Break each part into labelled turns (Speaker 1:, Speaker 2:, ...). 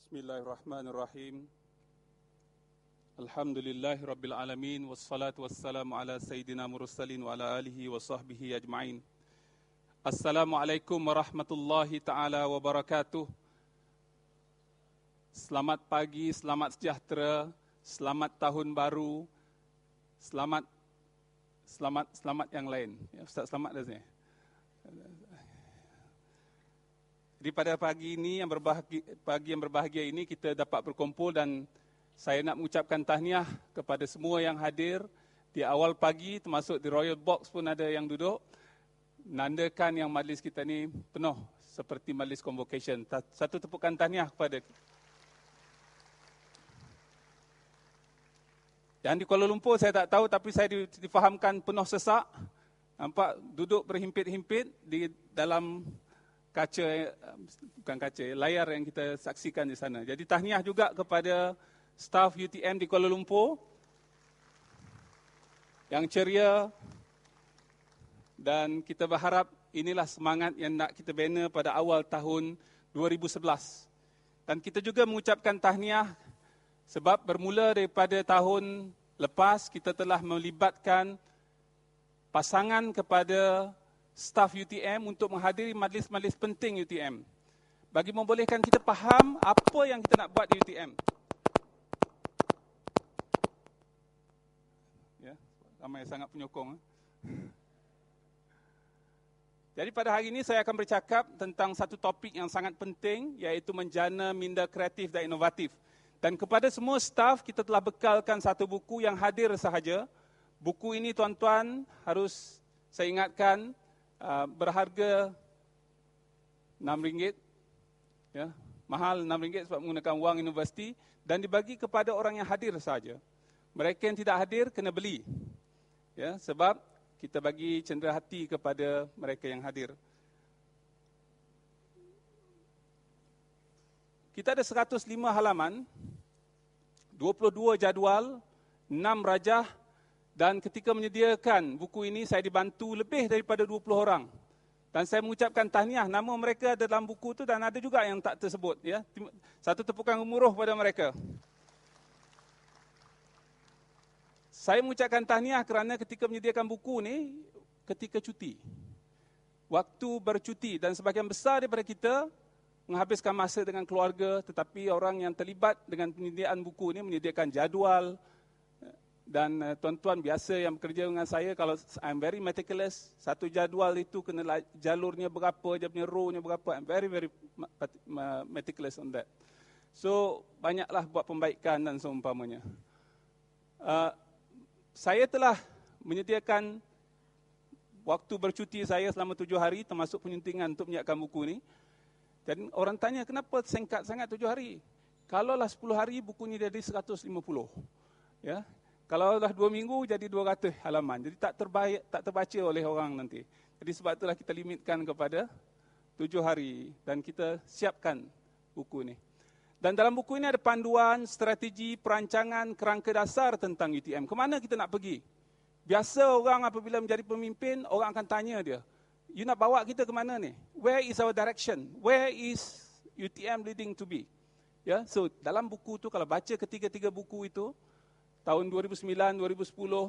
Speaker 1: Bismillahirrahmanirrahim. Alhamdulillahi rabbil alamin wassalatu wassalamu ala sayyidina mursalin wa ala alihi wa sahbihi ajma'in. Assalamualaikum warahmatullahi taala wabarakatuh. Selamat pagi, selamat sejahtera, selamat tahun baru. Selamat yang lain. Ya, Ustaz selamat dah sini. Jadi pada pagi ini yang berbahagia ini kita dapat berkumpul dan saya nak mengucapkan tahniah kepada semua yang hadir di awal pagi, termasuk di Royal Box pun ada yang duduk. Nandakan yang majlis kita ni penuh seperti majlis convocation. Satu tepukan tahniah kepada. Yang di Kuala Lumpur saya tak tahu, tapi saya difahamkan penuh sesak. Nampak duduk berhimpit-himpit di dalam layar yang kita saksikan di sana. Jadi tahniah juga kepada staf UTM di Kuala Lumpur yang ceria, dan kita berharap inilah semangat yang nak kita bina pada awal tahun 2011. Dan kita juga mengucapkan tahniah sebab bermula daripada tahun lepas kita telah melibatkan pasangan kepada staf UTM untuk menghadiri majlis-majlis penting UTM, bagi membolehkan kita faham apa yang kita nak buat di UTM. Ya, ramai sangat penyokong. Jadi pada hari ini saya akan bercakap tentang satu topik yang sangat penting, iaitu menjana minda kreatif dan inovatif. Dan kepada semua staf kita telah bekalkan satu buku yang hadir sahaja. Buku ini tuan-tuan harus saya ingatkan, berharga RM6, ya, mahal RM6 sebab menggunakan wang universiti, dan dibagi kepada orang yang hadir saja. Mereka yang tidak hadir kena beli, ya, sebab kita bagi cenderah hati kepada mereka yang hadir. Kita ada 105 halaman, 22 jadual, 6 rajah. Dan ketika menyediakan buku ini, saya dibantu lebih daripada 20 orang. Dan saya mengucapkan tahniah, nama mereka ada dalam buku itu dan ada juga yang tak tersebut. Ya. Satu tepukan gemuruh pada mereka. Saya mengucapkan tahniah kerana ketika menyediakan buku ini, ketika cuti. Waktu bercuti, dan sebahagian besar daripada kita menghabiskan masa dengan keluarga, tetapi orang yang terlibat dengan penyediaan buku ini menyediakan jadual. Dan tuan-tuan biasa yang bekerja dengan saya, kalau I'm very meticulous, satu jadual itu kena jalurnya berapa, dia punya row-nya berapa, I'm very meticulous on that. So, banyaklah buat pembaikan dan seumpamanya. Saya telah menyediakan waktu bercuti saya selama 7 hari, termasuk penyuntingan untuk menyiapkan buku ini. Dan orang tanya, kenapa singkat sangat 7 hari? Kalaulah 10 hari, buku ini jadi 150. Ya. Kalau dah 2 minggu, jadi 200 halaman. Jadi tak terbaca oleh orang nanti. Jadi sebab itulah kita limitkan kepada 7 hari. Dan kita siapkan buku ini. Dan dalam buku ini ada panduan, strategi, perancangan, kerangka dasar tentang UTM. Kemana kita nak pergi? Biasa orang apabila menjadi pemimpin, orang akan tanya dia, you nak bawa kita ke mana ni? Where is our direction? Where is UTM leading to be? Ya, so dalam buku tu, kalau baca ketiga-tiga buku itu, tahun 2009, 2010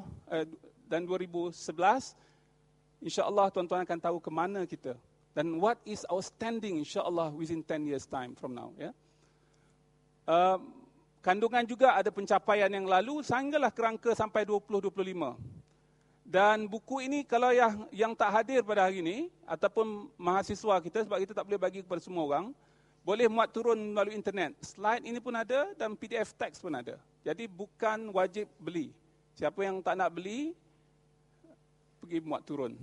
Speaker 1: dan 2011, insya-Allah tuan-tuan akan tahu ke mana kita dan what is our standing insya-Allah within 10 years time from now, ya. Kandungan juga ada pencapaian yang lalu sehinggalah kerangka sampai 2025. Dan buku ini kalau yang tak hadir pada hari ini ataupun mahasiswa kita, sebab kita tak boleh bagi kepada semua orang, boleh muat turun melalui internet. Slide ini pun ada dan PDF teks pun ada. Jadi bukan wajib beli. Siapa yang tak nak beli, pergi muat turun.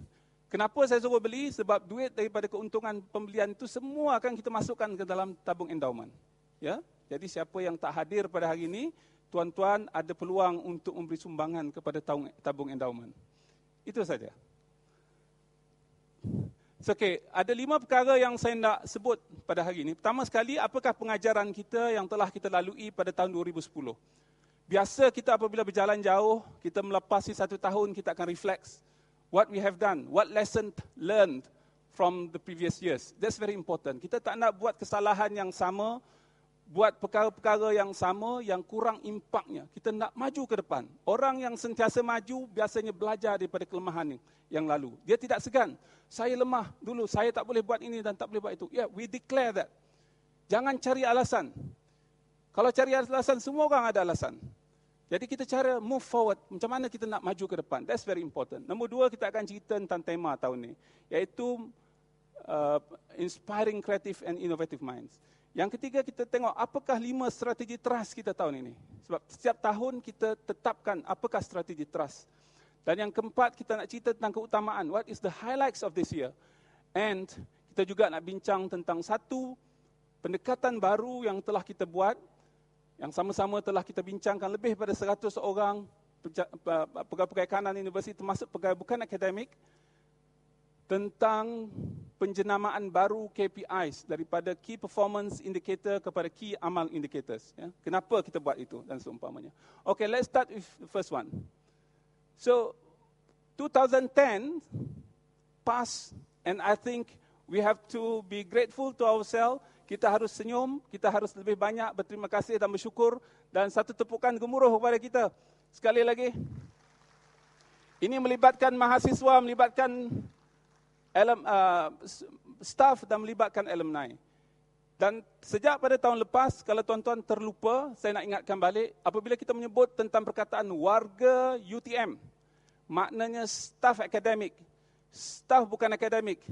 Speaker 1: Kenapa saya suruh beli? Sebab duit daripada keuntungan pembelian itu semua akan kita masukkan ke dalam tabung endowment. Ya? Jadi siapa yang tak hadir pada hari ini, tuan-tuan ada peluang untuk memberi sumbangan kepada tabung endowment. Itu saja. Okey, ada 5 perkara yang saya nak sebut pada hari ini. Pertama sekali, apakah pengajaran kita yang telah kita lalui pada tahun 2010? Biasa kita apabila berjalan jauh, kita melepasi 1 tahun, kita akan reflect what we have done, what lesson learned from the previous years. That's very important. Kita tak nak buat kesalahan yang sama buat perkara-perkara yang sama, yang kurang impaknya. Kita nak maju ke depan. Orang yang sentiasa maju biasanya belajar daripada kelemahan yang lalu. Dia tidak segan. Saya lemah dulu, saya tak boleh buat ini dan tak boleh buat itu. Yeah, we declare that. Jangan cari alasan. Kalau cari alasan, semua orang ada alasan. Jadi kita cara move forward, macam mana kita nak maju ke depan. That's very important. Nombor 2, kita akan cerita tentang tema tahun ini, iaitu Inspiring Creative and Innovative Minds. Yang ketiga, kita tengok apakah 5 strategi trust kita tahun ini. Sebab setiap tahun kita tetapkan apakah strategi trust. Dan yang keempat, kita nak cerita tentang keutamaan. What is the highlights of this year? And kita juga nak bincang tentang satu pendekatan baru yang telah kita buat, yang sama-sama telah kita bincangkan lebih daripada 100 orang pegawai kanan universiti, termasuk pegawai bukan akademik, tentang penjenamaan baru KPIs daripada Key Performance Indicator kepada Key Amal Indicators. Ya. Kenapa kita buat itu dan seumpamanya. Okay, let's start with the first one. So, 2010 passed, and I think we have to be grateful to ourselves. Kita harus senyum, kita harus lebih banyak berterima kasih dan bersyukur, dan satu tepukan gemuruh kepada kita. Sekali lagi, ini melibatkan mahasiswa, melibatkan staff dan melibatkan alumni. Dan sejak pada tahun lepas, kalau tuan-tuan terlupa, saya nak ingatkan balik, apabila kita menyebut tentang perkataan warga UTM, maknanya staff akademik, staff bukan akademik,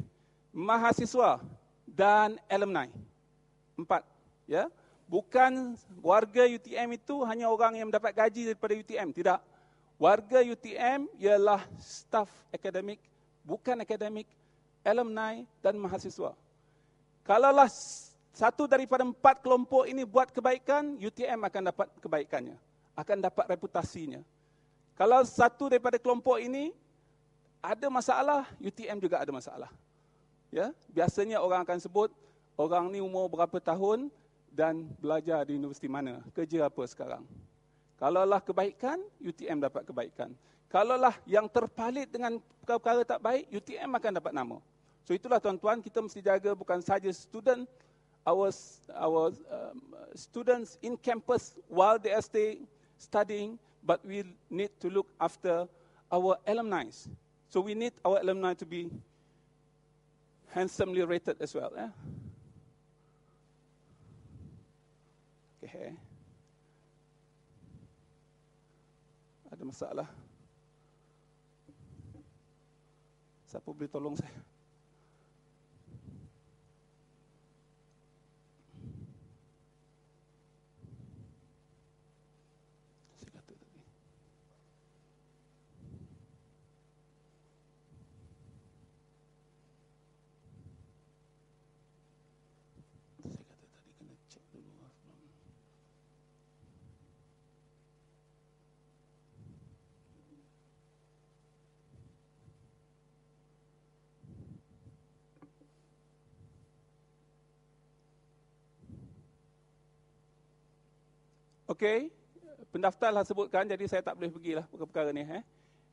Speaker 1: mahasiswa dan alumni. 4, ya. Bukan warga UTM itu hanya orang yang mendapat gaji daripada UTM, tidak. Warga UTM ialah staff akademik, bukan akademik, alumni dan mahasiswa. Kalaulah satu daripada 4 kelompok ini buat kebaikan, UTM akan dapat kebaikannya, akan dapat reputasinya. Kalau satu daripada kelompok ini ada masalah, UTM juga ada masalah. Ya, biasanya orang akan sebut, orang ni umur berapa tahun dan belajar di universiti mana, kerja apa sekarang. Kalaulah kebaikan, UTM dapat kebaikan. Kalaulah yang terpalit dengan perkara-perkara tak baik, UTM akan dapat nama. So itulah tuan-tuan, kita mesti jaga bukan saja student, our students in campus while they are studying, but we need to look after our alumni. So we need our alumni to be handsomely rated as well. Yeah? Okay. Ada masalah? Siapa boleh tolong saya? Okey, pendaftar lah sebutkan, jadi saya tak boleh pergilah perkara ni.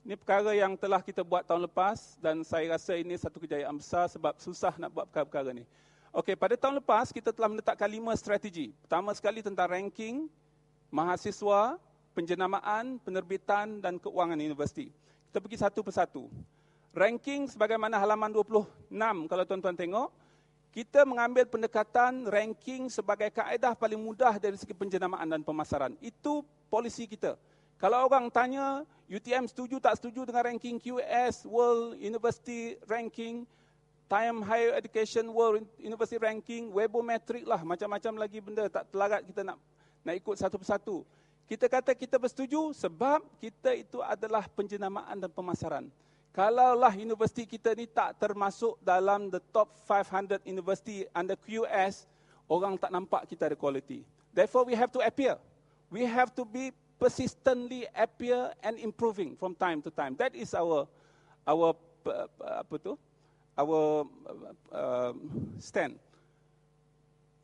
Speaker 1: Ini perkara yang telah kita buat tahun lepas dan saya rasa ini satu kejayaan besar sebab susah nak buat perkara-perkara ni. Okey, pada tahun lepas kita telah menetapkan 5 strategi. Pertama sekali tentang ranking, mahasiswa, penjenamaan, penerbitan dan keuangan universiti. Kita pergi satu persatu. Ranking sebagaimana halaman 26 kalau tuan-tuan tengok, kita mengambil pendekatan ranking sebagai kaedah paling mudah dari segi penjenamaan dan pemasaran. Itu polisi kita. Kalau orang tanya, UTM setuju tak setuju dengan ranking QS, World University Ranking, Time Higher Education World University Ranking, Webometric lah, macam-macam lagi benda, tak telarat kita nak ikut satu persatu. Kita kata kita bersetuju sebab kita itu adalah penjenamaan dan pemasaran. Kalaulah universiti kita ni tak termasuk dalam the top 500 university under QS, orang tak nampak kita ada quality. Therefore, we have to appear. We have to be persistently appear and improving from time to time. That is our stand.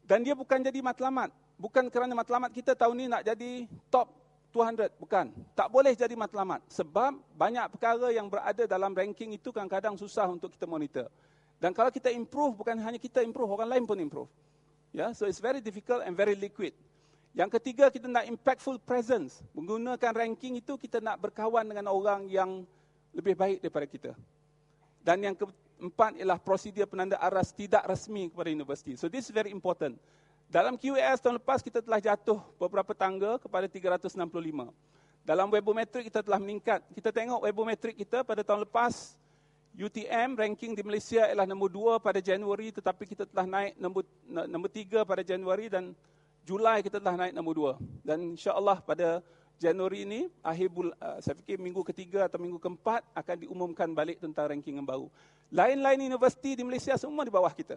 Speaker 1: Dan dia bukan jadi matlamat. Bukan kerana matlamat kita tahun ni nak jadi top 200, bukan. Tak boleh jadi matlamat. Sebab banyak perkara yang berada dalam ranking itu kadang-kadang susah untuk kita monitor. Dan kalau kita improve, bukan hanya kita improve, orang lain pun improve. Ya, so it's very difficult and very liquid. Yang ketiga, kita nak impactful presence. Menggunakan ranking itu, kita nak berkawan dengan orang yang lebih baik daripada kita. Dan yang keempat ialah prosedur penanda aras tidak rasmi kepada universiti. So this is very important. Dalam QAS tahun lepas, kita telah jatuh beberapa tangga kepada 365. Dalam Webometric, kita telah meningkat. Kita tengok Webometric kita pada tahun lepas, UTM ranking di Malaysia ialah nombor 2 pada Januari, tetapi kita telah naik nombor 3 pada Januari dan Julai kita telah naik nombor 2. Dan insya-Allah pada Januari ini, saya fikir minggu ketiga atau minggu keempat akan diumumkan balik tentang ranking yang baru. Lain-lain universiti di Malaysia semua di bawah kita.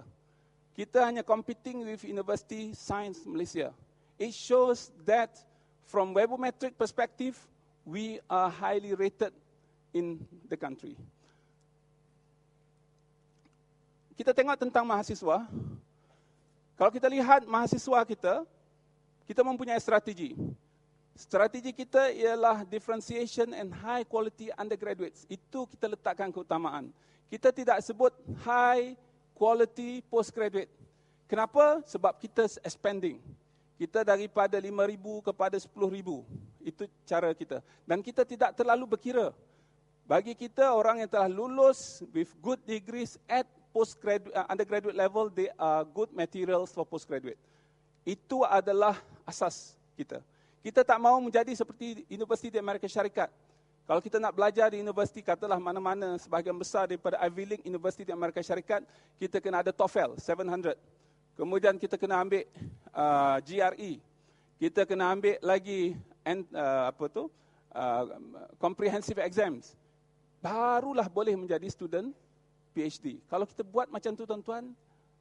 Speaker 1: Kita hanya competing with University Science Malaysia. It shows that from Webometric perspective, we are highly rated in the country. Kita tengok tentang mahasiswa. Kalau kita lihat mahasiswa kita mempunyai strategi. Strategi kita ialah differentiation and high quality undergraduates. Itu kita letakkan keutamaan. Kita tidak sebut high quality postgraduate. Kenapa? Sebab kita expanding. Kita daripada 5,000 kepada 10,000. Itu cara kita. Dan kita tidak terlalu berkira. Bagi kita, orang yang telah lulus with good degrees at undergraduate level, they are good materials for postgraduate. Itu adalah asas kita. Kita tak mahu menjadi seperti Universiti di Amerika Syarikat. Kalau kita nak belajar di universiti, katalah mana-mana sebahagian besar daripada Ivy League Universiti di Amerika Syarikat, kita kena ada TOEFL 700. Kemudian kita kena ambil GRE. Kita kena ambil lagi comprehensive exams. Barulah boleh menjadi student PhD. Kalau kita buat macam tu tuan-tuan,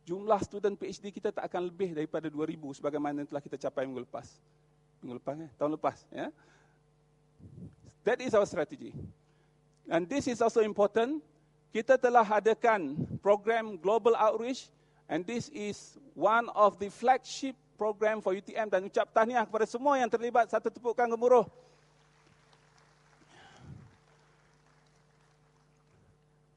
Speaker 1: jumlah student PhD kita tak akan lebih daripada 2,000 sebagaimana telah kita capai minggu lepas. Tahun lepas. Ya? That is our strategy. And this is also important. Kita telah adakan program Global Outreach, and this is one of the flagship program for UTM, dan ucap tahniah kepada semua yang terlibat. Satu tepukan gemuruh.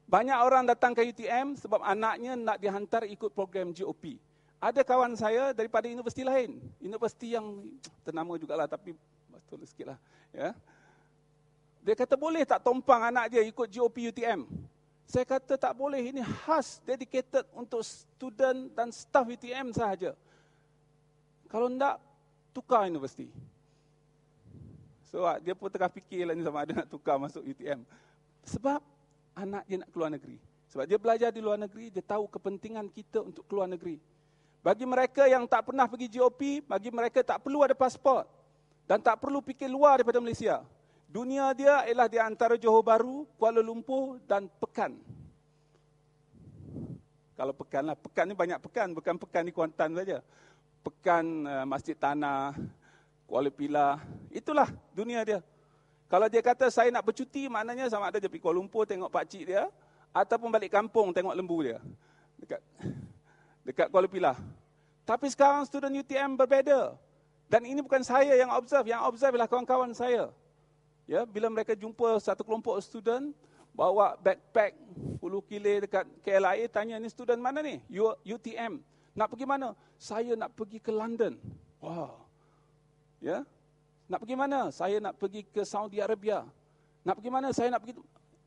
Speaker 1: Banyak orang datang ke UTM sebab anaknya nak dihantar ikut program GOP. Ada kawan saya daripada universiti lain. Universiti yang ternama jugalah, tapi betul sikitlah. Ya. Dia kata, boleh tak tumpang anak dia ikut GOP UTM? Saya kata, tak boleh. Ini khas, dedicated untuk student dan staff UTM sahaja. Kalau tidak, tukar universiti. So, dia pun tengah fikirlah ni sama ada nak tukar masuk UTM. Sebab anak dia nak keluar negeri. Sebab dia belajar di luar negeri, dia tahu kepentingan kita untuk keluar negeri. Bagi mereka yang tak pernah pergi GOP, bagi mereka tak perlu ada pasport. Dan tak perlu fikir luar daripada Malaysia. Dunia dia ialah di antara Johor Bahru, Kuala Lumpur dan Pekan. Kalau Pekan lah, Pekan ni banyak Pekan, bukan Pekan di Kuantan saja. Pekan Masjid Tanah, Kuala Pilah, itulah dunia dia. Kalau dia kata saya nak bercuti, maknanya sama ada dia pergi Kuala Lumpur tengok pakcik dia, ataupun balik kampung tengok lembu dia. Dekat Kuala Pilah. Tapi sekarang student UTM berbeza. Dan ini bukan saya yang observe ialah kawan-kawan saya. Ya, bila mereka jumpa satu kelompok student, bawa backpack 10 kilo dekat KLIA, tanya, ni student mana ni? UTM. Nak pergi mana? Saya nak pergi ke London. Wow. Ya. Nak pergi mana? Saya nak pergi ke Saudi Arabia. Nak pergi mana? Saya nak pergi.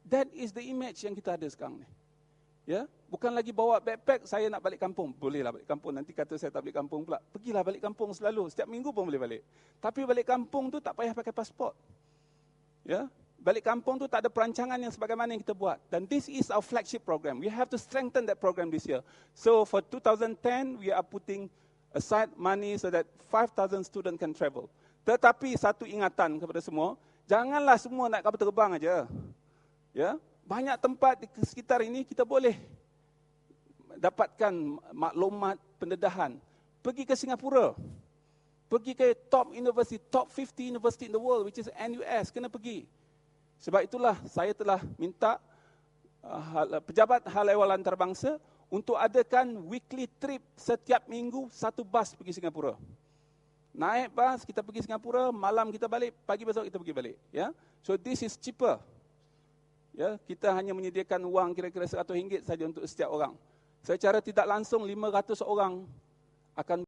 Speaker 1: That is the image yang kita ada sekarang ni. Ya, bukan lagi bawa backpack, saya nak balik kampung. Bolehlah balik kampung, nanti kata saya tak balik kampung pula. Pergilah balik kampung selalu, setiap minggu pun boleh balik. Tapi balik kampung tu tak payah pakai pasport. Ya, balik kampung tu tak ada perancangan yang sebagaimana yang kita buat. Dan this is our flagship program. We have to strengthen that program this year. So for 2010, we are putting aside money so that 5,000 students can travel. Tetapi satu ingatan kepada semua, janganlah semua nak kapal terbang aja. Ya, banyak tempat di sekitar ini kita boleh dapatkan maklumat pendedahan. Pergi ke Singapura. Pergi ke top university, top 50 university in the world, which is NUS, kena pergi. Sebab itulah saya telah minta pejabat hal ehwal antarabangsa untuk adakan weekly trip setiap minggu, satu bas pergi Singapura. Naik bas, kita pergi Singapura, malam kita balik, pagi besok kita pergi balik. Ya, so this is cheaper. Ya, kita hanya menyediakan wang kira-kira RM100 saja untuk setiap orang. Secara tidak langsung 500 orang akan